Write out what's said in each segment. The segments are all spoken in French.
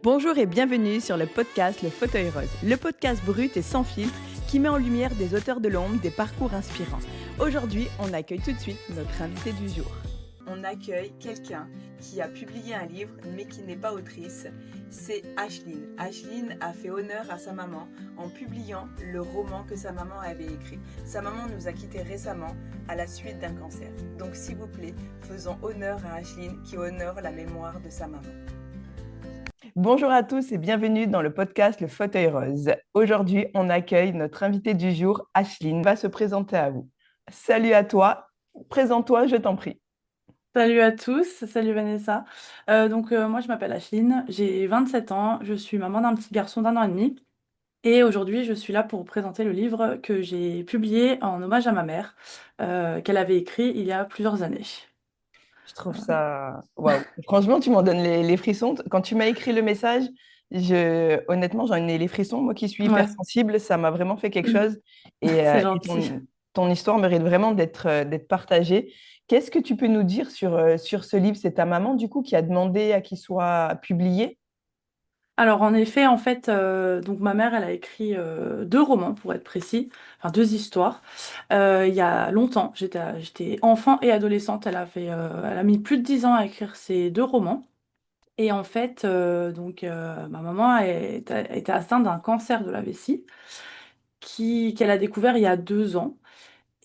Bonjour et bienvenue sur le podcast Le Fauteuil Rose, le podcast brut et sans filtre qui met en lumière des auteurs de l'ombre, des parcours inspirants. Aujourd'hui, on accueille tout de suite notre invité du jour. On accueille quelqu'un qui a publié un livre mais qui n'est pas autrice, c'est Ashline. Ashline a fait honneur à sa maman en publiant le roman que sa maman avait écrit. Sa maman nous a quittés récemment à la suite d'un cancer. Donc s'il vous plaît, faisons honneur à Ashline qui honore la mémoire de sa maman. Bonjour à tous et bienvenue dans le podcast Le Fauteuil Rose. Aujourd'hui, on accueille notre invitée du jour, Ashline, va se présenter à vous. Salut à toi, présente-toi, je t'en prie. Salut à tous, salut Vanessa. Moi je m'appelle Ashline, j'ai 27 ans, je suis maman d'un petit garçon d'1 an et demi et aujourd'hui je suis là pour vous présenter le livre que j'ai publié en hommage à ma mère, qu'elle avait écrit il y a plusieurs années. Je trouve ça... Waouh. Franchement, tu m'en donnes les frissons. Quand tu m'as écrit le message, honnêtement, j'en ai les frissons. Moi qui suis Ouais, hypersensible, ça m'a vraiment fait quelque chose. c'est Et gentil. ton histoire mérite vraiment d'être partagée. Qu'est-ce que tu peux nous dire sur ce livre? C'est ta maman, du coup, qui a demandé à qu'il soit publié? Alors en effet, donc ma mère, elle a écrit 2 romans pour être précis, enfin 2 histoires. Il y a longtemps, j'étais enfant et adolescente. Elle a mis plus de 10 ans à écrire ces 2 romans. Et en fait, ma maman a été atteinte d'un cancer de la vessie qu'elle a découvert il y a 2 ans.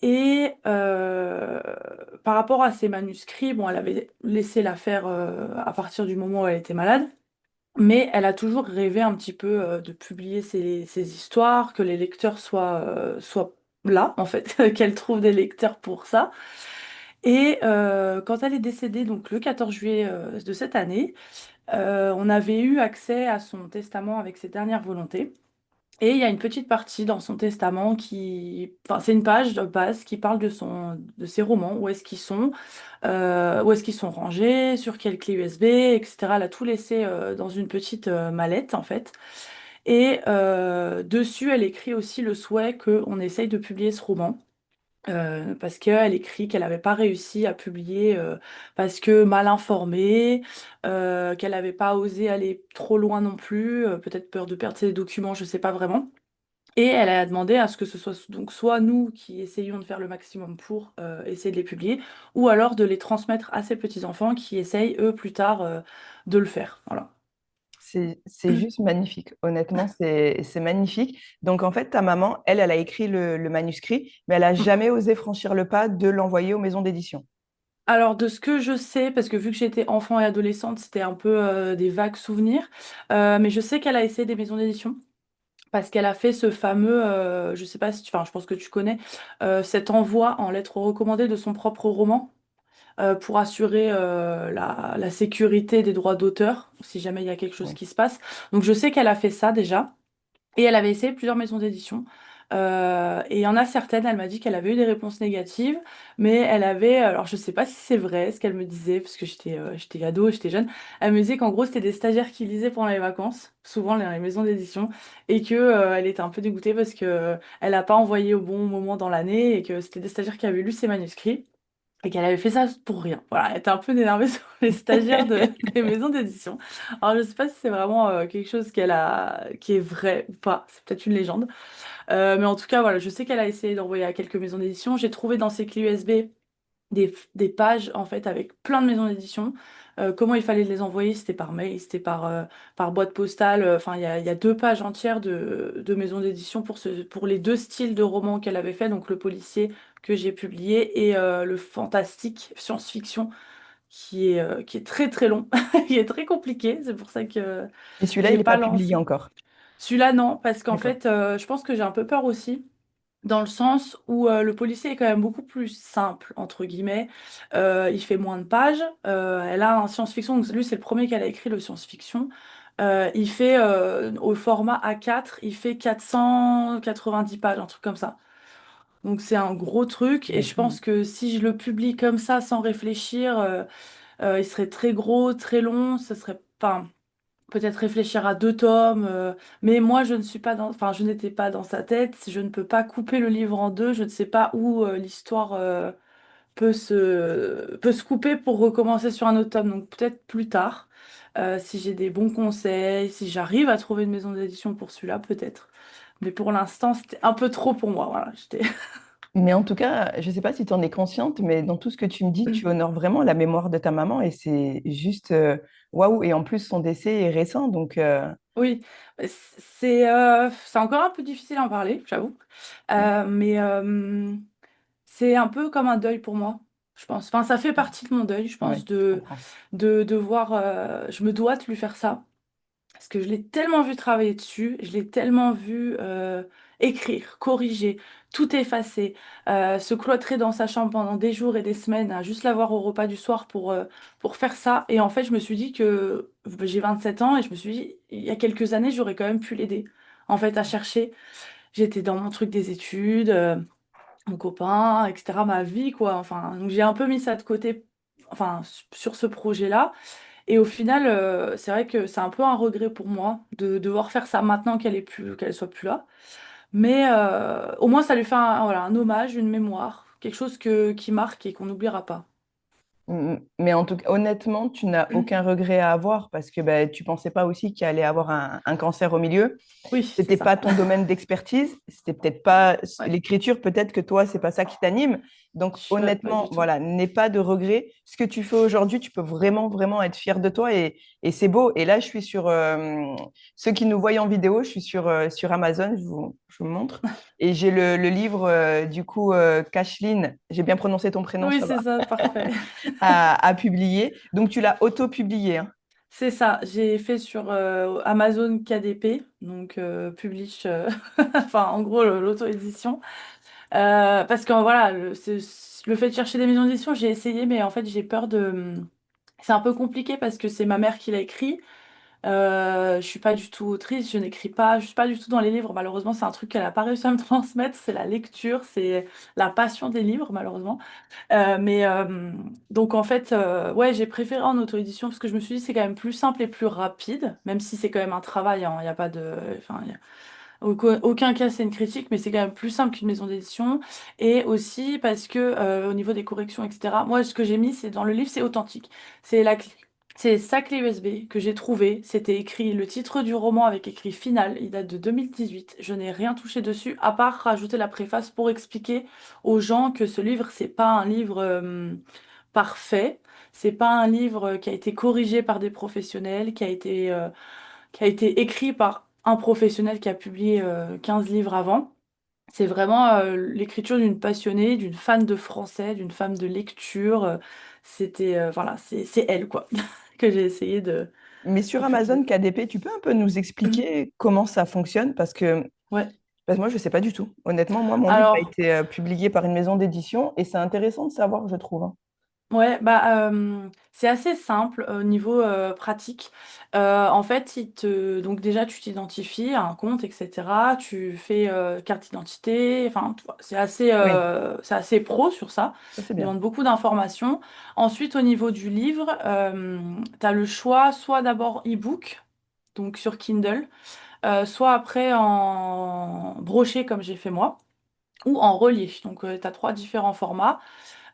Et par rapport à ses manuscrits, bon, elle avait laissé l'affaire à partir du moment où elle était malade, mais elle a toujours rêvé un petit peu de publier ses histoires, que les lecteurs soient là, en fait, qu'elle trouve des lecteurs pour ça. Et quand elle est décédée, donc le 14 juillet de cette année, on avait eu accès à son testament avec ses dernières volontés. Et il y a une petite partie dans son testament enfin, c'est une page de base qui parle de ses romans, où est-ce qu'ils sont rangés, sur quelle clé USB, etc. Elle a tout laissé dans une petite mallette, en fait. Et dessus, elle écrit aussi le souhait qu'on essaye de publier ce roman. Parce qu'elle écrit qu'elle n'avait pas réussi à publier parce que mal informée, qu'elle n'avait pas osé aller trop loin non plus, peut-être peur de perdre ses documents, je ne sais pas vraiment. Et elle a demandé à ce que ce soit donc soit nous qui essayions de faire le maximum pour essayer de les publier, ou alors de les transmettre à ses petits-enfants qui essayent eux plus tard de le faire. Voilà. C'est juste magnifique. Honnêtement, c'est magnifique. Donc, en fait, ta maman, elle a écrit le manuscrit, mais elle n'a jamais osé franchir le pas de l'envoyer aux maisons d'édition. Alors, de ce que je sais, parce que vu que j'étais enfant et adolescente, c'était un peu des vagues souvenirs, mais je sais qu'elle a essayé des maisons d'édition parce qu'elle a fait ce fameux, je sais pas si enfin, je pense que tu connais, cet envoi en lettres recommandées de son propre roman pour assurer la sécurité des droits d'auteur, si jamais il y a quelque chose Oui. qui se passe. Donc, je sais qu'elle a fait ça déjà. Et elle avait essayé plusieurs maisons d'édition. Et il y en a certaines, elle m'a dit qu'elle avait eu des réponses négatives, mais elle avait, alors je sais pas si c'est vrai ce qu'elle me disait, parce que j'étais ado, j'étais jeune, elle me disait qu'en gros c'était des stagiaires qui lisaient pendant les vacances, souvent dans les maisons d'édition, et que elle était un peu dégoûtée parce que elle n'a pas envoyé au bon moment dans l'année, et que c'était des stagiaires qui avaient lu ses manuscrits. Et qu'elle avait fait ça pour rien. Voilà, elle était un peu énervée sur les stagiaires des maisons d'édition. Alors, je sais pas si c'est vraiment quelque chose qui est vrai ou pas. C'est peut-être une légende. Mais en tout cas, voilà, je sais qu'elle a essayé d'envoyer à quelques maisons d'édition. J'ai trouvé dans ses clés USB des pages en fait avec plein de maisons d'édition. Comment il fallait les envoyer, c'était par mail, c'était par boîte postale. Enfin, il y a 2 pages entières de maisons d'édition pour les 2 styles de romans qu'elle avait fait, donc le policier que j'ai publié et le fantastique science-fiction qui est très très long, qui est très compliqué. C'est pour ça que Et celui-là, il j'ai n'est pas pas publié lancé. encore. Celui-là, non, parce qu'en D'accord. fait, je pense que j'ai un peu peur aussi dans le sens où le policier est quand même beaucoup plus simple, entre guillemets. Il fait moins de pages. Elle a un science-fiction, donc lui, c'est le premier qu'elle a écrit, le science-fiction. Il fait, au format A4, il fait 490 pages, un truc comme ça. Donc c'est un gros truc, et je pense Imagine. que si je le publie comme ça, sans réfléchir, il serait très gros, très long, ce serait... Enfin, peut-être réfléchir à 2 tomes, mais moi je ne suis pas enfin je n'étais pas dans sa tête, je ne peux pas couper le livre en deux, je ne sais pas où l'histoire peut se couper pour recommencer sur un autre tome, donc peut-être plus tard. si j'ai des bons conseils, si j'arrive à trouver une maison d'édition pour celui-là, peut-être. Mais pour l'instant, c'était un peu trop pour moi. Voilà, j'étais... Mais en tout cas, je ne sais pas si tu en es consciente, mais dans tout ce que tu me dis, tu honores vraiment la mémoire de ta maman et c'est juste waouh. Et en plus, son décès est récent, donc Oui, c'est encore un peu difficile à en parler, j'avoue. Mais c'est un peu comme un deuil pour moi, je pense. Enfin, ça fait partie de mon deuil, je pense, ouais, je comprends. de voir. Je me dois de lui faire ça. Parce que je l'ai tellement vu travailler dessus, je l'ai tellement vu écrire, corriger, tout effacer, se cloîtrer dans sa chambre pendant des jours et des semaines, à juste la voir au repas du soir pour faire ça. Et en fait, je me suis dit que j'ai 27 ans et je me suis dit, il y a quelques années, j'aurais quand même pu l'aider, en fait, à chercher. J'étais dans mon truc des études, mon copain, etc., ma vie, quoi. Enfin, donc j'ai un peu mis ça de côté, enfin, sur ce projet-là. Et au final, c'est vrai que c'est un peu un regret pour moi de devoir faire ça maintenant qu'elle soit plus là. Mais au moins, ça lui fait voilà, un hommage, une mémoire, quelque chose qui marque et qu'on n'oubliera pas. Mais en tout cas, honnêtement, tu n'as aucun regret à avoir parce que ben, tu pensais pas aussi qu'il allait avoir un cancer au milieu. Oui, c'est C'était ça. pas ton domaine d'expertise, c'était peut-être pas Ouais, l'écriture, peut-être que toi, c'est pas ça qui t'anime. Donc, pas honnêtement, du tout. voilà, n'aie pas de regrets. Ce que tu fais aujourd'hui, tu peux vraiment, vraiment être fier de toi et c'est beau. Et là, je suis sur ceux qui nous voient en vidéo, je suis sur Amazon, je vous montre. Et j'ai le livre, du coup, Cacheline, j'ai bien prononcé ton prénom, Oui, ça va, c'est ça, parfait. à publier. Donc, tu l'as auto-publié, hein. C'est ça, j'ai fait sur Amazon KDP, donc Publish, enfin en gros l'auto-édition. Parce que voilà, le fait de chercher des maisons d'édition, j'ai essayé, mais en fait j'ai peur de... C'est un peu compliqué parce que c'est ma mère qui l'a écrit. Je suis pas du tout autrice, je n'écris pas, je suis pas du tout dans les livres. Malheureusement, c'est un truc qu'elle a pas réussi à me transmettre, c'est la lecture, c'est la passion des livres, malheureusement. Mais donc en fait, ouais, j'ai préféré en auto-édition parce que je me suis dit c'est quand même plus simple et plus rapide, même si c'est quand même un travail, hein, il n'y a pas de... Enfin, aucun cas c'est une critique, mais c'est quand même plus simple qu'une maison d'édition. Et aussi parce que au niveau des corrections, etc., moi ce que j'ai mis c'est dans le livre, c'est authentique. C'est c'est sa clé USB que j'ai trouvée. C'était écrit le titre du roman avec écrit final. Il date de 2018. Je n'ai rien touché dessus, à part rajouter la préface pour expliquer aux gens que ce livre, c'est pas un livre parfait. C'est pas un livre qui a été corrigé par des professionnels, qui a été écrit par un professionnel qui a publié 15 livres avant. C'est vraiment l'écriture d'une passionnée, d'une fan de français, d'une femme de lecture. C'était, voilà, c'est elle, quoi, que j'ai essayé Mais de sur Amazon publier. KDP, tu peux un peu nous expliquer comment ça fonctionne Ouais. parce que moi, je ne sais pas du tout. Honnêtement, moi, mon livre a Alors, été publié par une maison d'édition et c'est intéressant de savoir, je trouve, hein. ouais, bah, c'est assez simple au niveau pratique. En fait, donc déjà, tu t'identifies à un compte, etc. Tu fais carte d'identité. Enfin, tu vois, Oui, c'est assez pro sur ça. ça c'est Il bien. demande beaucoup d'informations. Ensuite, au niveau du livre, tu as le choix soit d'abord e-book, donc sur Kindle, soit après en broché comme j'ai fait moi, ou en relié. Donc, tu as trois différents formats.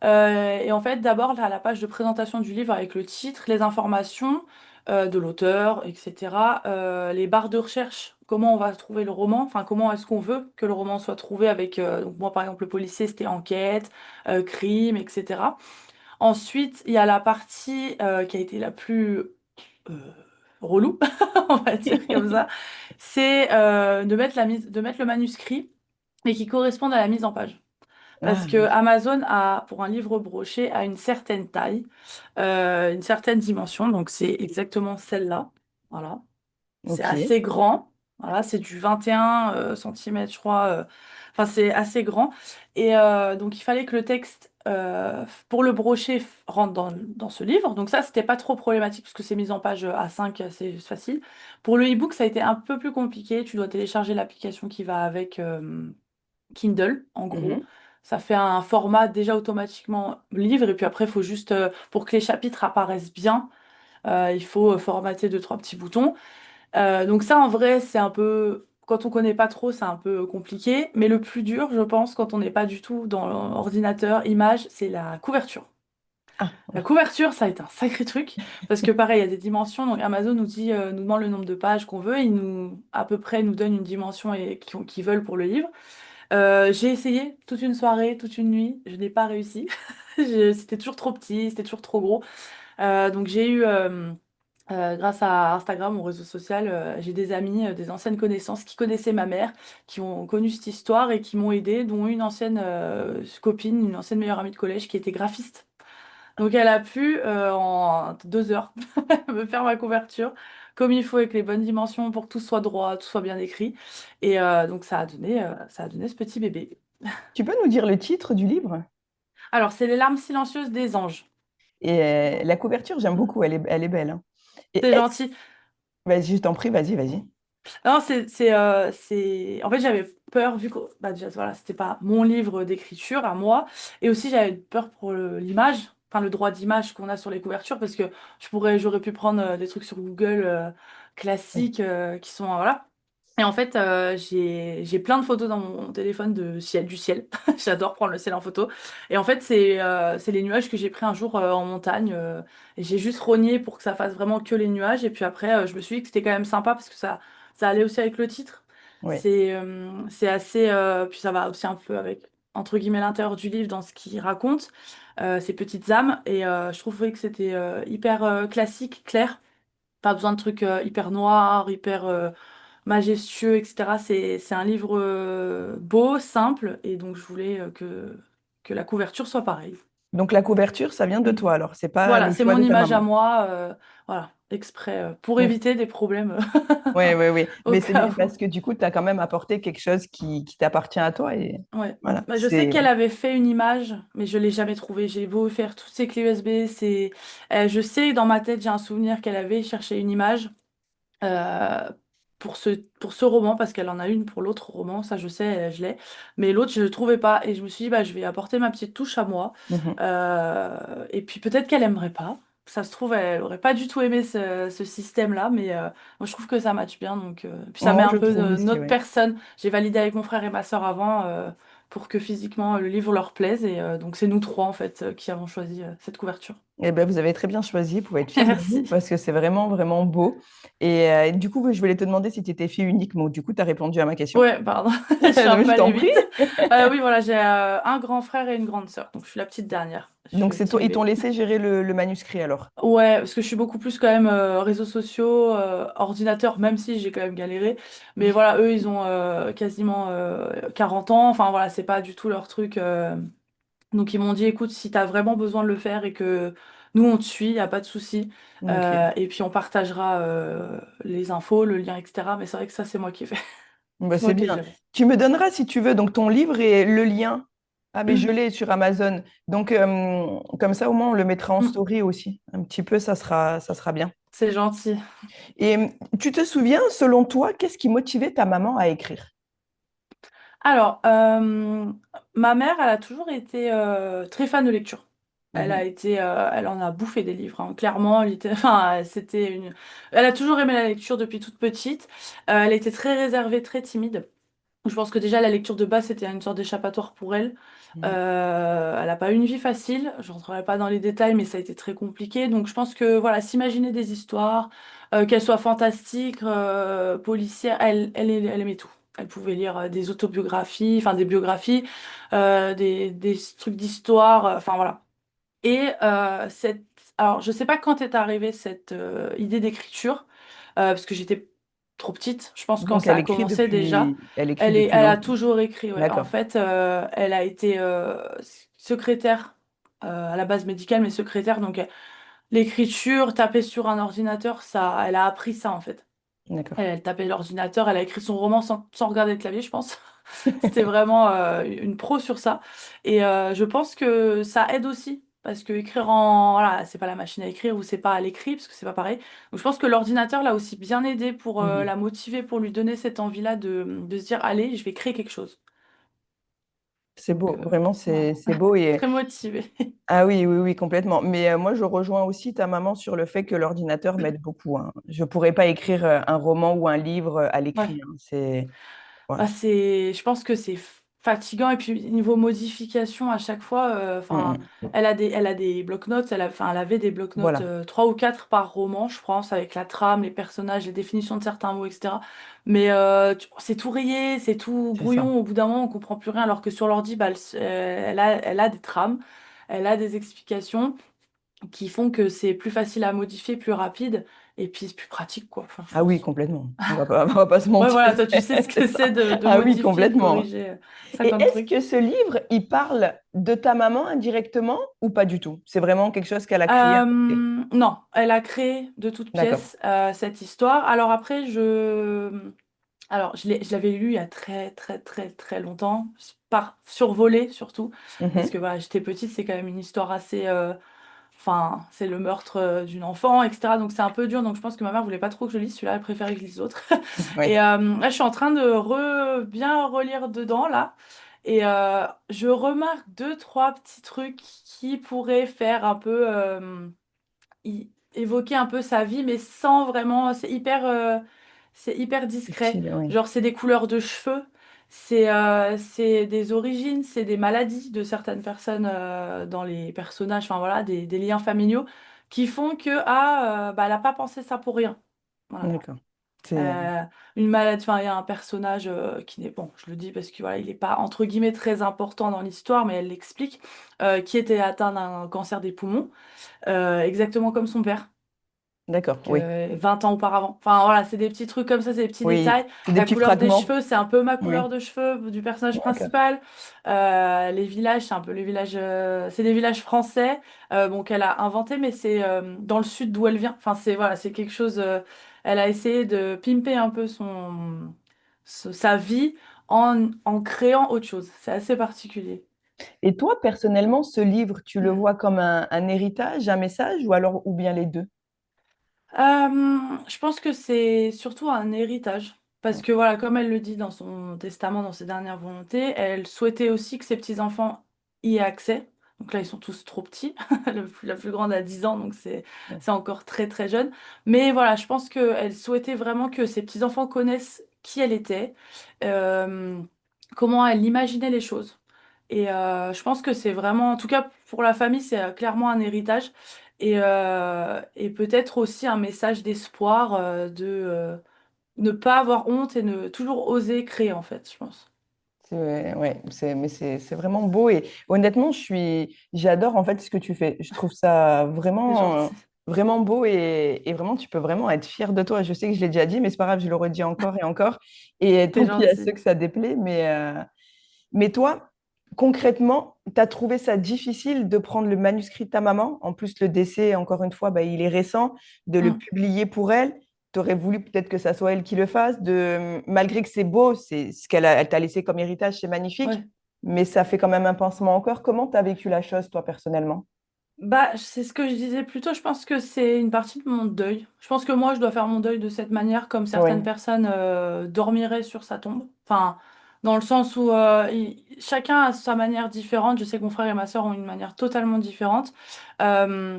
Et en fait, d'abord, tu as la page de présentation du livre avec le titre, les informations de l'auteur, etc. Les barres de recherche, comment on va trouver le roman, enfin, comment est-ce qu'on veut que le roman soit trouvé avec, donc moi, par exemple, le policier, c'était enquête, crime, etc. Ensuite, il y a la partie qui a été la plus euh, relou, on va dire comme ça, c'est de mettre le manuscrit et qui corresponde à la mise en page. Parce Ah, que Amazon a, pour un livre broché, a une certaine taille, une certaine dimension, donc c'est exactement celle-là. Voilà. C'est ok. assez grand. Voilà, c'est du 21 cm, je crois. Enfin, c'est assez grand. Et donc, il fallait que le texte, pour le brocher, rentre dans ce livre. Donc, ça, c'était pas trop problématique parce que c'est mis en page A5, assez facile. Pour le e-book, ça a été un peu plus compliqué. Tu dois télécharger l'application qui va avec. Kindle, en gros. Mhm. Ça fait un format déjà automatiquement livre, et puis après, il faut juste, pour que les chapitres apparaissent bien, il faut formater deux, trois petits boutons. Donc ça, en vrai, c'est un peu, quand on connaît pas trop, c'est un peu compliqué, mais le plus dur, je pense, quand on n'est pas du tout dans l'ordinateur, image, c'est la couverture. Ah, La couverture, ça a été un sacré truc, parce que pareil, il y a des dimensions. Donc Amazon nous demande le nombre de pages qu'on veut, ils nous, à peu près, nous donnent une dimension qu'ils veulent pour le livre. J'ai essayé toute une soirée, toute une nuit, je n'ai pas réussi. C'était toujours trop petit, c'était toujours trop gros. Donc j'ai eu, grâce à Instagram, mon réseau social, j'ai des amis, des anciennes connaissances qui connaissaient ma mère, qui ont connu cette histoire et qui m'ont aidé, dont une ancienne copine, une ancienne meilleure amie de collège qui était graphiste. Donc elle a pu, en 2 heures, me faire ma couverture comme il faut, avec les bonnes dimensions pour que tout soit droit, tout soit bien écrit. Et donc ça a donné ce petit bébé. tu peux nous dire le titre du livre? Alors, c'est Les larmes silencieuses des anges. Et la couverture, j'aime beaucoup, elle est belle, hein. Et C'est est-ce... gentil. Vas-y, je t'en prie, vas-y, vas-y. Non, En fait, j'avais peur, vu que bah, déjà, voilà, c'était pas mon livre d'écriture à moi. Et aussi, j'avais peur pour l'image, enfin, le droit d'image qu'on a sur les couvertures, parce que j'aurais pu prendre des trucs sur Google Oui. classiques qui sont, voilà. Et en fait, j'ai plein de photos dans mon téléphone de ciel, du ciel. J'adore prendre le ciel en photo. Et en fait, c'est les nuages que j'ai pris un jour en montagne. Et j'ai juste rogné pour que ça fasse vraiment que les nuages. Et puis après, je me suis dit que c'était quand même sympa parce que ça allait aussi avec le titre. Oui. C'est assez. Puis ça va aussi un peu avec, entre guillemets, l'intérieur du livre dans ce qu'il raconte, ces petites âmes. Et je trouvais que c'était hyper classique, clair. Pas besoin de trucs hyper noirs, hyper majestueux, etc. C'est un livre beau, simple. Et donc je voulais que la couverture soit pareille. Donc la couverture, ça vient de Mm. toi, alors, c'est pas Voilà, le c'est choix mon de ta image à maman. moi. Voilà, exprès pour Oui, éviter des problèmes oui, oui, oui. au Mais c'est cas bien où. parce que du coup, tu as quand même apporté quelque chose qui t'appartient à toi. Et Ouais. voilà, Bah, je sais c'est... qu'elle avait fait une image, mais je l'ai jamais trouvée. J'ai beau faire toutes ces clés USB, je sais, dans ma tête, j'ai un souvenir qu'elle avait cherché une image euh, pour ce roman, parce qu'elle en a une pour l'autre roman, ça je sais, je l'ai. Mais l'autre, je ne trouvais pas. Et je me suis dit, bah, je vais apporter ma petite touche à moi. Mhm. Et puis peut-être qu'elle aimerait pas. Ça se trouve, elle aurait pas du tout aimé ce système-là, mais moi je trouve que ça match bien. Donc, puis ça met Moi, un je peu trouve aussi, notre oui. personne. J'ai validé avec mon frère et ma sœur avant pour que physiquement le livre leur plaise. Et donc c'est nous trois en fait qui avons choisi cette couverture. Eh ben, vous avez très bien choisi, vous pouvez être fiers de vous Merci. parce que c'est vraiment, vraiment beau. Et du coup, je voulais te demander si tu étais fille unique, mais du coup, tu as répondu à ma question. Ouais, pardon, je suis un Donc, peu je allée t'en prie. vite. Oui, voilà, j'ai un grand frère et une grande sœur, donc je suis la petite dernière. Je suis Donc, le c'est petit toi, ils t'ont bébé. laissé gérer le manuscrit alors. Ouais, parce que je suis beaucoup plus quand même réseaux sociaux, ordinateur, même si j'ai quand même galéré. Mais voilà, eux, ils ont quasiment 40 ans. Enfin voilà, c'est pas du tout leur truc. Donc ils m'ont dit, écoute, si t'as vraiment besoin de le faire et que nous, on te suit, y a pas de souci. Ok. Et puis on partagera les infos, le lien, etc. Mais c'est vrai que ça, c'est moi qui ai fait. Bah, C'est c'est moi qui ai bien. géré. Tu me donneras, si tu veux, donc ton livre et le lien. Ah, mais je l'ai sur Amazon. Donc, comme ça, au moins, on le mettra en story aussi. Un petit peu, ça sera bien. C'est gentil. Et tu te souviens, selon toi, qu'est-ce qui motivait ta maman à écrire? Alors, ma mère, elle a toujours été très fan de lecture. Mhm. Elle en a bouffé des livres, hein. Clairement, enfin, c'était une. Elle a toujours aimé la lecture depuis toute petite. Elle était très réservée, très timide. Je pense que déjà la lecture de base, c'était une sorte d'échappatoire pour elle. Mhm. Elle n'a pas eu une vie facile. Je rentrerai pas dans les détails, mais ça a été très compliqué. Donc, je pense que voilà, s'imaginer des histoires, qu'elles soient fantastiques, policières, elle aimait tout. Elle pouvait lire des autobiographies, enfin des biographies, des trucs d'histoire, enfin voilà. Et alors, je sais pas quand est arrivée cette idée d'écriture, parce que j'étais trop petite. Je pense quand Donc, ça a commencé déjà. elle écrit depuis Elle a longtemps. toujours écrit, ouais. En D'accord. fait, elle a été secrétaire à la base médicale, mais secrétaire. Donc, l'écriture, taper sur un ordinateur, ça, elle a appris ça en fait. D'accord. Elle tapait l'ordinateur, elle a écrit son roman sans regarder le clavier, je pense. C'était vraiment une pro sur ça. Et je pense que ça aide aussi. Parce que écrire en. Voilà, c'est pas la machine à écrire ou c'est pas à l'écrit, parce que c'est pas pareil. Donc je pense que l'ordinateur l'a aussi bien aidé pour Mhm. la motiver, pour lui donner cette envie-là de se dire, allez, je vais créer quelque chose. C'est Donc beau, vraiment, voilà, c'est beau. Et... très motivée. Ah oui, oui, oui, complètement. Mais moi, je rejoins aussi ta maman sur le fait que l'ordinateur m'aide beaucoup, hein. Je ne pourrais pas écrire un roman ou un livre à Ouais. l'écrit, hein. C'est... Bah, Voilà. je pense que c'est fatigant. Et puis niveau modification, à chaque fois, enfin, Mm, mm. elle a des bloc-notes, elle avait des bloc-notes Voilà, 3 ou 4 par roman, je pense, avec la trame, les personnages, les définitions de certains mots, etc. Mais c'est tout rayé, c'est tout c'est ça. brouillon. Au bout d'un moment, on comprend plus rien. Alors que sur l'ordi, bah, elle a des trames, elle a des explications qui font que c'est plus facile à modifier, plus rapide, et puis c'est plus pratique, quoi. Enfin, je Ah oui, pense. complètement. On va pas se Ouais, mentir. voilà, toi, tu sais ce que C'est c'est ça. de Ah oui, modifier, de complètement. corriger Et 50 est-ce trucs. que ce livre, il parle de ta maman indirectement ou pas du tout? C'est vraiment quelque chose qu'elle a créé à côté. Non, elle a créé de toutes D'accord. pièces cette histoire. Alors après, je l'avais lu il y a très très très très longtemps, par survolé surtout, parce que Mhm. voilà, j'étais petite, c'est quand même une histoire assez, enfin, c'est le meurtre d'une enfant, etc. Donc c'est un peu dur. Donc je pense que ma mère voulait pas trop que je lise celui-là, elle préférait que je lise l'autre. Et Oui, là, je suis en train de bien relire dedans là. Et je remarque deux, trois petits trucs qui pourraient faire un peu évoquer un peu sa vie, mais sans vraiment. C'est hyper discret. subtil, oui. Genre, c'est des couleurs de cheveux, c'est des origines, c'est des maladies de certaines personnes dans les personnages, enfin voilà, des liens familiaux qui font que bah, elle n'a pas pensé ça pour rien. Voilà. D'accord. C'est... Euh, une maladie, enfin, il y a un personnage qui n'est, bon, je le dis parce que voilà, il n'est pas entre guillemets très important dans l'histoire, mais elle l'explique, qui était atteint d'un cancer des poumons, exactement comme son père D'accord, oui. que 20 ans auparavant. Enfin voilà, c'est des petits trucs comme ça, c'est des petits Oui, détails. c'est des La petits couleur des fragments. cheveux, c'est un peu ma Oui, couleur de cheveux du personnage d'accord. principal. Les villages, c'est un peu les villages, c'est des villages français, bon, qu'elle a inventé, mais c'est dans le sud d'où elle vient. Enfin c'est voilà, c'est quelque chose. Elle a essayé de pimper un peu sa vie en créant autre chose. C'est assez particulier. Et toi, personnellement, ce livre, tu le vois comme un héritage, un message ou alors ou bien les deux? Je pense que c'est surtout un héritage. Parce que voilà, comme elle le dit dans son testament, dans ses dernières volontés, elle souhaitait aussi que ses petits-enfants y aient accès. Donc là, ils sont tous trop petits. La plus grande a 10 ans, donc c'est encore très très jeune. Mais voilà, je pense qu'elle souhaitait vraiment que ses petits-enfants connaissent qui elle était, euh, comment elle imaginait les choses. Et je pense que c'est vraiment, en tout cas pour la famille, c'est clairement un héritage. Et peut-être aussi un message d'espoir ne pas avoir honte et ne toujours oser créer, en fait, je pense. Ouais, mais c'est vraiment beau et honnêtement, j'adore en fait ce que tu fais. Je trouve ça C'est vraiment, gentil. vraiment beau et vraiment, tu peux vraiment être fier de toi. Je sais que je l'ai déjà dit, mais c'est pas grave, je le redis encore et encore. Et C'est tant pis à ceux gentil. que ça déplaît, mais toi, concrètement, tu as trouvé ça difficile de prendre le manuscrit de ta maman? En plus, le décès, encore une fois, bah, il est récent, de le Mm. publier pour elle. Tu aurais voulu peut-être que ça soit elle qui le fasse, malgré que c'est beau, c'est ce elle t'a laissé comme héritage, c'est magnifique, Ouais. mais ça fait quand même un pincement encore. Comment tu as vécu la chose, toi, personnellement? Bah, c'est ce que je disais plus tôt, je pense que c'est une partie de mon deuil. Je pense que moi, je dois faire mon deuil de cette manière, comme certaines Oui, personnes dormiraient sur sa tombe. Enfin, dans le sens où chacun a sa manière différente. Je sais que mon frère et ma sœur ont une manière totalement différente. Euh,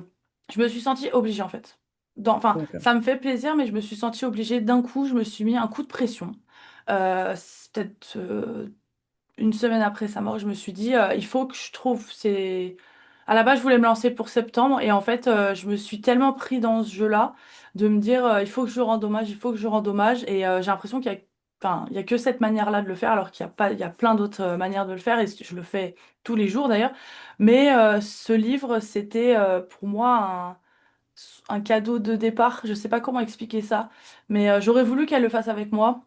je me suis sentie obligée, en fait. Enfin, d'accord. ça me fait plaisir, mais je me suis sentie obligée. D'un coup, je me suis mis un coup de pression. C'est peut-être une semaine après sa mort, je me suis dit, il faut que je trouve. À la base, je voulais me lancer pour septembre et en fait, je me suis tellement pris dans ce jeu-là de me dire, il faut que je rende hommage, il faut que je rende hommage. Et j'ai l'impression enfin, il y a que cette manière-là de le faire, alors qu'il y a pas, il y a plein d'autres manières de le faire et je le fais tous les jours d'ailleurs. Mais ce livre, c'était pour moi un cadeau de départ. Je sais pas comment expliquer ça, mais j'aurais voulu qu'elle le fasse avec moi,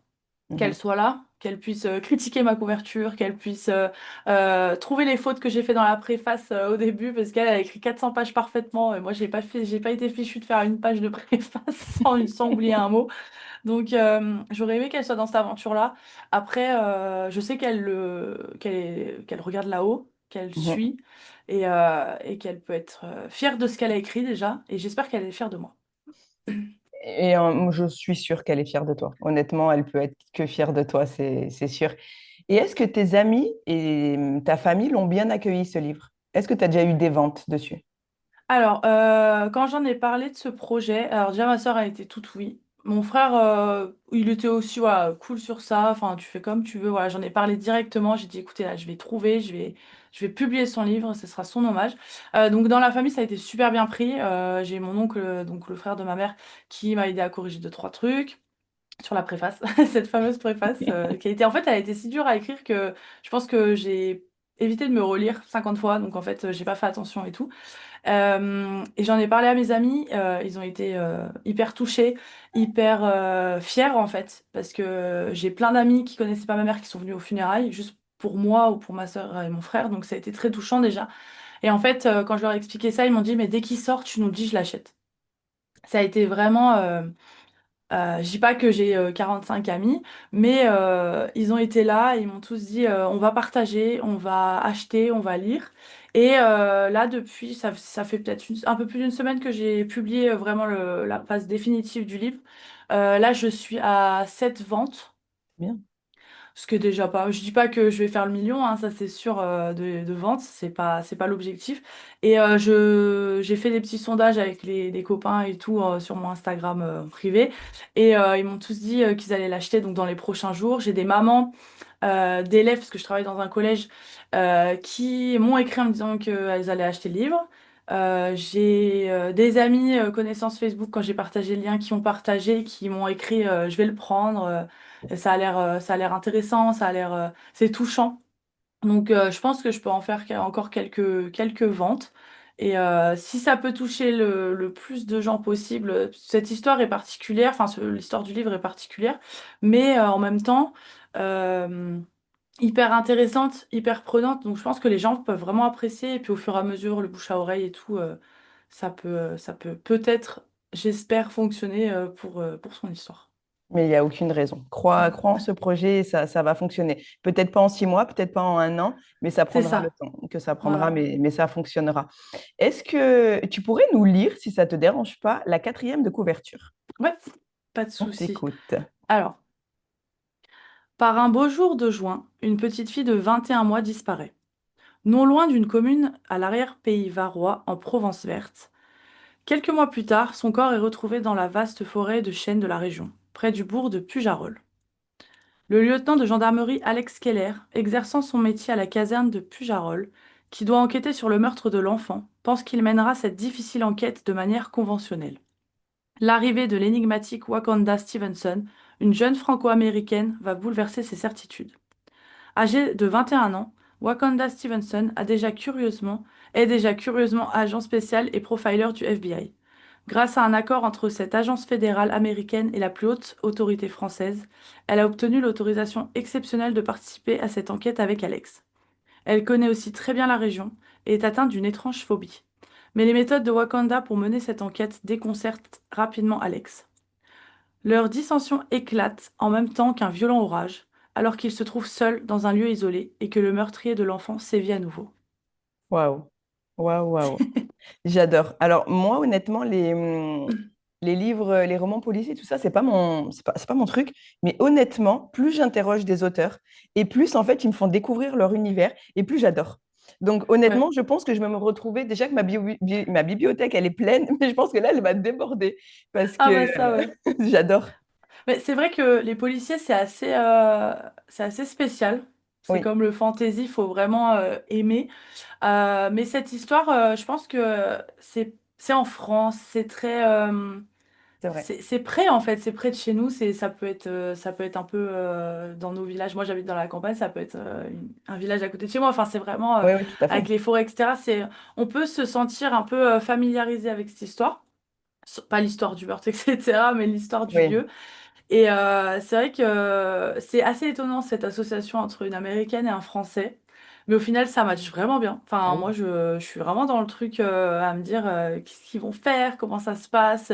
qu'elle Mhm. soit là, qu'elle puisse critiquer ma couverture, qu'elle puisse trouver les fautes que j'ai fait dans la préface au début, parce qu'elle a écrit 400 pages parfaitement, et moi j'ai pas été fichue de faire une page de préface sans oublier un mot. Donc j'aurais aimé qu'elle soit dans cette aventure-là. Après, je sais qu'elle regarde là-haut, qu'elle Mhm. suit, et qu'elle peut être fière de ce qu'elle a écrit déjà, et j'espère qu'elle est fière de moi. Et je suis sûre qu'elle est fière de toi. Honnêtement, elle peut être que fière de toi, c'est sûr. Et est-ce que tes amis et ta famille l'ont bien accueilli, ce livre? Est-ce que tu as déjà eu des ventes dessus? Alors, quand j'en ai parlé de ce projet, alors déjà ma sœur a été toute oui. Mon frère, il était aussi voilà, cool sur ça. Enfin, tu fais comme tu veux. Voilà, j'en ai parlé directement. J'ai dit, écoutez, là, je vais trouver, je vais publier son livre. Ce sera son hommage. Donc, dans la famille, ça a été super bien pris. J'ai mon oncle, donc le frère de ma mère, qui m'a aidé à corriger deux, trois trucs sur la préface, cette fameuse préface, qui a été, en fait, elle a été si dure à écrire que je pense que j'ai évité de me relire 50 fois. Donc, en fait, j'ai pas fait attention et tout. Et j'en ai parlé à mes amis, ils ont été hyper touchés, hyper fiers en fait, parce que j'ai plein d'amis qui connaissaient pas ma mère qui sont venus aux funérailles, juste pour moi ou pour ma soeur et mon frère, donc ça a été très touchant déjà. Et en fait, quand je leur ai expliqué ça, ils m'ont dit, mais dès qu'il sort, tu nous le dis, je l'achète. Ça a été vraiment, je dis pas que j'ai 45 amis, mais ils ont été là, ils m'ont tous dit on va partager, on va acheter, on va lire. Et là, depuis, ça fait peut-être un peu plus d'une semaine que j'ai publié vraiment la phase définitive du livre. Là, je suis à 7 ventes. Bien. Ce qui est déjà pas. Je dis pas que je vais faire le million, hein, ça c'est sûr de ventes, c'est pas l'objectif. Et j'ai fait des petits sondages avec les copains et tout sur mon Instagram privé. Et ils m'ont tous dit qu'ils allaient l'acheter donc dans les prochains jours. J'ai des mamans d'élèves, parce que je travaille dans un collège, qui m'ont écrit en me disant qu'elles allaient acheter le livre. J'ai des amis, connaissances Facebook, quand j'ai partagé le lien, qui ont partagé, qui m'ont écrit je vais le prendre. Et ça a l'air intéressant, c'est touchant. Donc je pense que je peux en faire encore quelques ventes. Et si ça peut toucher le plus de gens possible, cette histoire est particulière, enfin l'histoire du livre est particulière, mais en même temps euh, hyper intéressante, hyper prenante. Donc je pense que les gens peuvent vraiment apprécier. Et puis au fur et à mesure, le bouche à oreille et tout, ça peut peut-être, j'espère, fonctionner pour son histoire. Mais il n'y a aucune raison. Crois en ce projet, et ça va fonctionner. Peut-être pas en 6 mois, peut-être pas en un an, mais ça C'est prendra le ça. temps que ça prendra, Voilà. mais ça fonctionnera. Est-ce que tu pourrais nous lire, si ça te dérange pas, la quatrième de couverture? Ouais, pas de On souci. t'écoute. Alors, par un beau jour de juin, une petite fille de 21 mois disparaît. Non loin d'une commune à l'arrière-pays varois, en Provence verte. Quelques mois plus tard, son corps est retrouvé dans la vaste forêt de chênes de la région, près du bourg de Pujarol. Le lieutenant de gendarmerie Alex Keller, exerçant son métier à la caserne de Pujarol, qui doit enquêter sur le meurtre de l'enfant, pense qu'il mènera cette difficile enquête de manière conventionnelle. L'arrivée de l'énigmatique Wakanda Stevenson, une jeune franco-américaine, va bouleverser ses certitudes. Âgée de 21 ans, Wakanda Stevenson est déjà curieusement agent spécial et profiler du FBI. Grâce à un accord entre cette agence fédérale américaine et la plus haute autorité française, elle a obtenu l'autorisation exceptionnelle de participer à cette enquête avec Alex. Elle connaît aussi très bien la région et est atteinte d'une étrange phobie. Mais les méthodes de Wakanda pour mener cette enquête déconcertent rapidement Alex. Leur dissension éclate en même temps qu'un violent orage, alors qu'ils se trouvent seuls dans un lieu isolé et que le meurtrier de l'enfant sévit à nouveau. Waouh, waouh, waouh. J'adore. Alors, moi, honnêtement, les livres, les romans policiers, tout ça, c'est pas mon truc. Mais honnêtement, plus j'interroge des auteurs et plus, en fait, ils me font découvrir leur univers et plus j'adore. Donc, Ouais. honnêtement, je pense que je vais me retrouver déjà que ma bibliothèque, elle est pleine, mais je pense que là, elle va déborder parce Ah que bah ça ouais. j'adore. Mais c'est vrai que les policiers, c'est assez spécial. C'est Oui, comme le fantasy, il faut vraiment aimer. Mais cette histoire, je pense que c'est en France, c'est très, c'est vrai. c'est près en fait, c'est près de chez nous. Ça peut être un peu dans nos villages. Moi, j'habite dans la campagne, ça peut être un village à côté de chez moi. Enfin, c'est vraiment Oui, oui, tout à fait. avec les forêts, etc. On peut se sentir un peu familiarisé avec cette histoire. Pas l'histoire du meurtre, etc., mais l'histoire du Oui. lieu. Et c'est vrai que c'est assez étonnant cette association entre une Américaine et un Français. Mais au final, ça match vraiment bien. Ah Enfin, moi, oui. je suis vraiment dans le truc à me dire qu'est-ce qu'ils vont faire, comment ça se passe.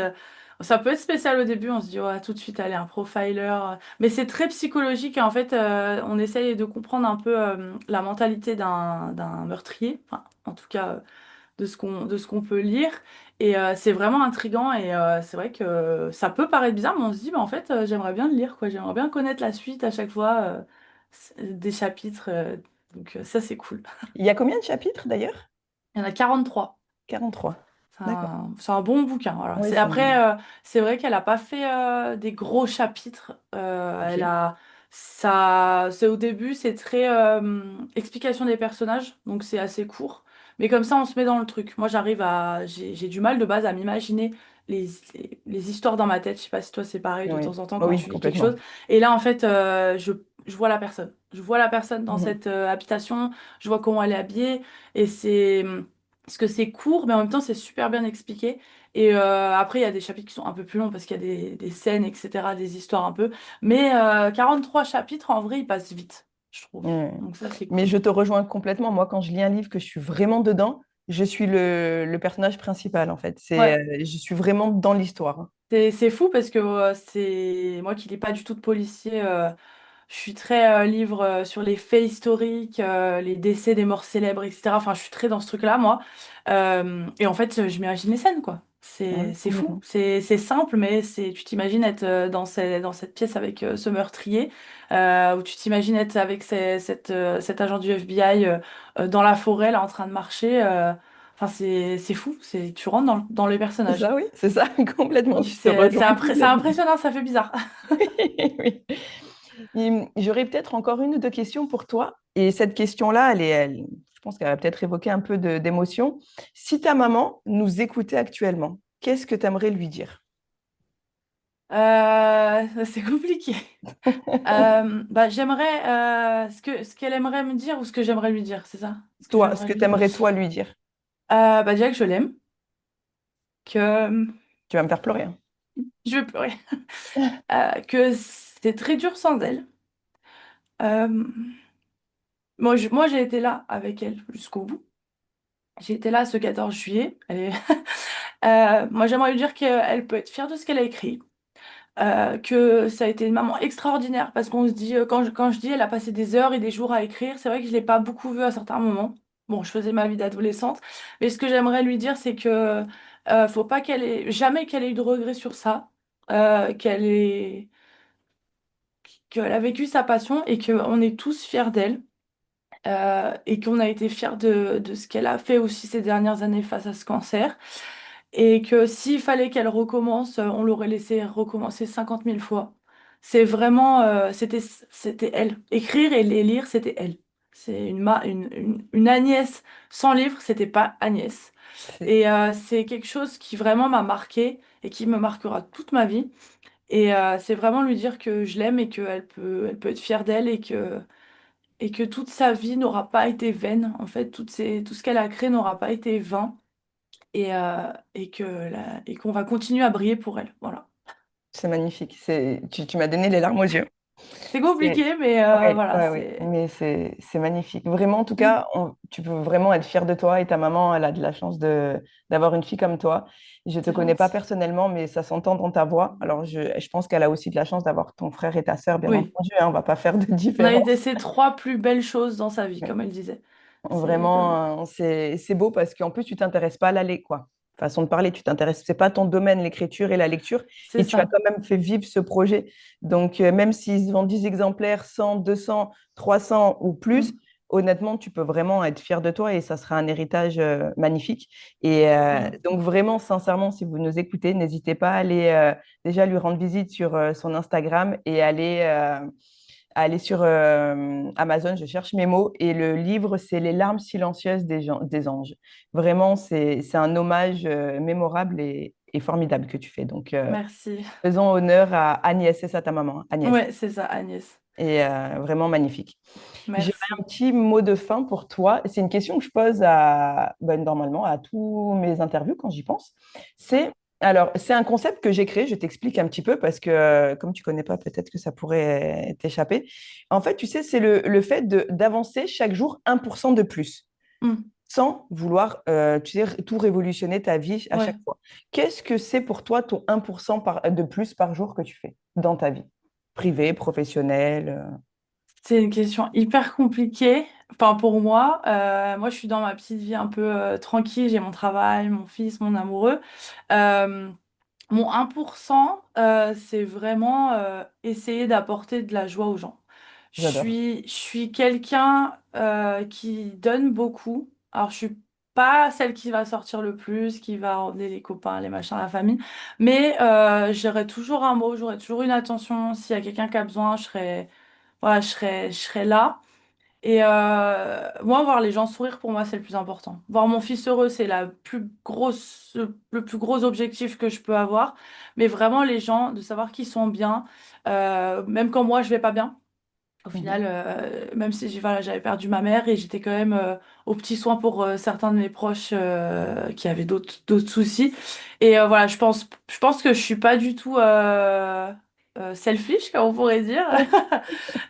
Ça peut être spécial au début, on se dit, ouais, tout de suite, aller un profiler. Mais c'est très psychologique et en fait, on essaye de comprendre un peu la mentalité d'un meurtrier. Enfin, en tout cas, de ce qu'on peut lire. Et c'est vraiment intriguant et c'est vrai que ça peut paraître bizarre, mais on se dit, bah, en fait, j'aimerais bien le lire, quoi. J'aimerais bien connaître la suite à chaque fois des chapitres. Donc ça, c'est cool. Il y a combien de chapitres d'ailleurs? Il y en a 43. 43. D'accord. C'est un bon bouquin. Voilà. Oui, C'est, c'est après, c'est vrai qu'elle n'a pas fait des gros chapitres. Elle OK. a, c'est au début, c'est très explication des personnages, donc c'est assez court. Mais comme ça, on se met dans le truc. Moi, j'ai du mal de base à m'imaginer les, les histoires dans ma tête. Je sais pas si toi c'est pareil de Oui. temps en temps Oh quand oui, tu lis quelque chose. complètement. Et là, en fait, je vois la personne. Je vois la personne dans Mhm. cette habitation. Je vois comment elle est habillée. Et c'est parce que c'est court, mais en même temps, c'est super bien expliqué. Et après, il y a des chapitres qui sont un peu plus longs parce qu'il y a des scènes, etc., des histoires un peu. Mais 43 chapitres, en vrai, ils passent vite, je trouve. Ouais. Donc ça, c'est Mais cool. je te rejoins complètement. Moi, quand je lis un livre que je suis vraiment dedans, je suis le personnage principal, en fait. Ouais, Je suis vraiment dans l'histoire. c'est fou parce que c'est moi qui lis pas du tout de policier. Je suis très livre sur les faits historiques, les décès des morts célèbres, etc. Enfin, je suis très dans ce truc-là, moi. Et en fait, je m'imagine les scènes, quoi. Ouais, C'est fou. complètement. C'est simple, mais tu t'imagines être dans cette pièce avec ce meurtrier, ou tu t'imagines être avec cet agent du FBI dans la forêt, là, en train de marcher. Enfin, c'est fou. Tu rentres dans les C'est personnages. ça, oui, c'est ça, complètement. Donc, Je te rejoins c'est complètement. impressionnant, ça fait bizarre. Oui. J'aurais peut-être encore une ou deux questions pour toi. Et cette question-là, je pense qu'elle va peut-être évoquer un peu d'émotion. Si ta maman nous écoutait actuellement, qu'est-ce que tu aimerais lui dire? C'est compliqué. Bah, j'aimerais ce qu'elle aimerait me dire ou ce que j'aimerais lui dire, c'est ça? Ce que Toi, ce j'aimerais que lui tu dire. aimerais toi lui dire? Bah, déjà que je l'aime, que Tu vas me faire pleurer, hein. je vais pleurer, que c'est très dur sans elle. Euh, moi, j'ai été là avec elle jusqu'au bout. J'ai été là ce 14 juillet. Moi, j'aimerais lui dire qu'elle peut être fière de ce qu'elle a écrit. Que ça a été une maman extraordinaire parce qu'on se dit, quand je dis elle a passé des heures et des jours à écrire, c'est vrai que je l'ai pas beaucoup vu à certains moments. Bon, je faisais ma vie d'adolescente, mais ce que j'aimerais lui dire, c'est que faut pas jamais qu'elle ait eu de regrets sur ça, qu'elle a vécu sa passion et qu'on est tous fiers d'elle. Et qu'on a été fiers de ce qu'elle a fait aussi ces dernières années face à ce cancer. Et que s'il fallait qu'elle recommence, on l'aurait laissé recommencer 50 000 fois. C'est vraiment, c'était elle. Écrire et les lire, c'était elle. C'est une Agnès sans livre, c'était pas Agnès. C'est Et c'est quelque chose qui vraiment m'a marqué et qui me marquera toute ma vie. Et c'est vraiment lui dire que je l'aime et elle peut être fière d'elle et que toute sa vie n'aura pas été vaine. En fait, tout ce qu'elle a créé n'aura pas été vain et qu'on va continuer à briller pour elle. Voilà. c'est magnifique. Tu m'as donné les larmes aux yeux. C'est C'est, compliqué, mais ouais, voilà, ouais, ouais. Mais c'est magnifique. Vraiment, en tout Mm. cas, tu peux vraiment être fier de toi et ta maman, elle a de la chance d'avoir une fille comme toi. Je ne te C'est connais pas gentil. personnellement, mais ça s'entend dans ta voix. Alors, je pense qu'elle a aussi de la chance d'avoir ton frère et ta sœur, bien Oui, entendu, hein. On ne va pas faire de on a été différence. ces trois plus belles choses dans sa vie, Ouais. comme elle disait. C'est comme Vraiment, c'est beau parce qu'en plus, tu t'intéresses pas à quoi. Façon de parler, tu t'intéresses, c'est pas ton domaine, l'écriture et la lecture, c'est et tu as ça. quand même fait vivre ce projet. Donc, même s'ils se vendent 10 exemplaires, 100, 200, 300 ou plus, Mm. honnêtement, tu peux vraiment être fier de toi et ça sera un héritage magnifique. Et Merci. donc, vraiment, sincèrement, si vous nous écoutez, n'hésitez pas à aller déjà lui rendre visite sur son Instagram et aller sur Amazon, je cherche mes mots, et le livre, c'est Les larmes silencieuses des anges. Vraiment, c'est un hommage mémorable et formidable que tu fais. Donc, Merci. faisons honneur à Agnès, c'est ça ta maman, hein, Agnès. Ouais, c'est ça, Agnès. Et vraiment magnifique. J'aurais un Merci. petit mot de fin pour toi. C'est une question que je pose normalement à tous mes interviews quand j'y pense. C'est c'est un concept que j'ai créé. Je t'explique un petit peu parce que comme tu connais pas, peut-être que ça pourrait t'échapper. En fait, tu sais, c'est le fait d'avancer chaque jour 1% de plus, Mm. sans vouloir, tu sais, tout révolutionner ta vie à Ouais. chaque fois. Qu'est-ce que c'est pour toi ton 1% de plus par jour que tu fais dans ta vie, privée, professionnelle? C'est une question hyper compliquée. Enfin, pour moi, moi, je suis dans ma petite vie un peu tranquille. J'ai mon travail, mon fils, mon amoureux. Euh, Mon 1%, c'est vraiment essayer d'apporter de la joie aux gens. J'adore. Je suis quelqu'un qui donne beaucoup. Alors, je suis pas celle qui va sortir le plus, qui va emmener les copains, les machins, la famille, mais j'aurai toujours un mot, j'aurai toujours une attention. S'il y a quelqu'un qui a besoin, voilà, je serai là. Et moi, voir les gens sourire, pour moi, c'est le plus important. Voir mon fils heureux, c'est le plus gros objectif que je peux avoir. Mais vraiment, les gens, de savoir qu'ils sont bien, même quand moi, je vais pas bien. Au Mhm. final, même si voilà, j'avais perdu ma mère et j'étais quand même aux petits soins pour certains de mes proches qui avaient d'autres soucis. Et voilà, je pense que je suis pas du tout selfish, comme on pourrait dire.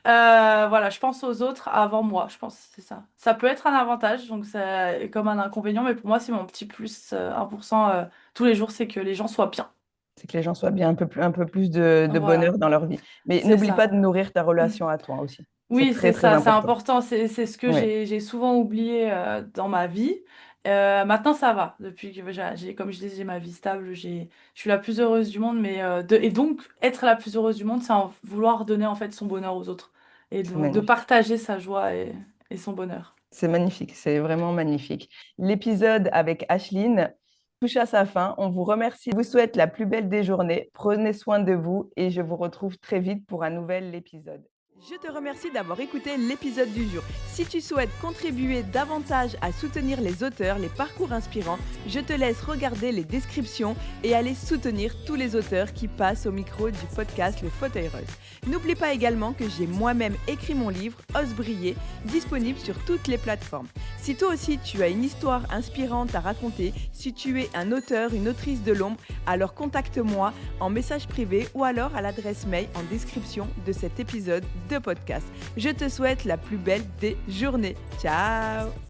Voilà, je pense aux autres avant moi, je pense, c'est ça. Ça peut être un avantage, donc c'est comme un inconvénient, mais pour moi, c'est mon petit plus 1% tous les jours, c'est que les gens soient bien. C'est que les gens soient bien un peu plus de Voilà, bonheur dans leur vie. Mais c'est n'oublie pas ça. de nourrir ta relation à toi aussi. C'est Oui, très, c'est très ça, c'est important. important, c'est ce que Oui, j'ai souvent oublié dans ma vie. Maintenant, ça va. Depuis que comme je disais, j'ai ma vie stable, je suis la plus heureuse du monde, et donc, être la plus heureuse du monde, c'est en vouloir donner en fait son bonheur aux autres et c'est de magnifique. partager sa joie et son bonheur. C'est magnifique, c'est vraiment magnifique. L'épisode avec Ashline touche à sa fin. On vous remercie. Je vous souhaite la plus belle des journées. Prenez soin de vous et je vous retrouve très vite pour un nouvel épisode. Je te remercie d'avoir écouté l'épisode du jour. Si tu souhaites contribuer davantage à soutenir les auteurs, les parcours inspirants, je te laisse regarder les descriptions et aller soutenir tous les auteurs qui passent au micro du podcast Le Fauteuil Rose. N'oublie pas également que j'ai moi-même écrit mon livre Ose briller, disponible sur toutes les plateformes. Si toi aussi tu as une histoire inspirante à raconter, si tu es un auteur, une autrice de l'ombre, alors contacte-moi en message privé ou alors à l'adresse mail en description de cet épisode de podcast. Je te souhaite la plus belle des journées. Ciao!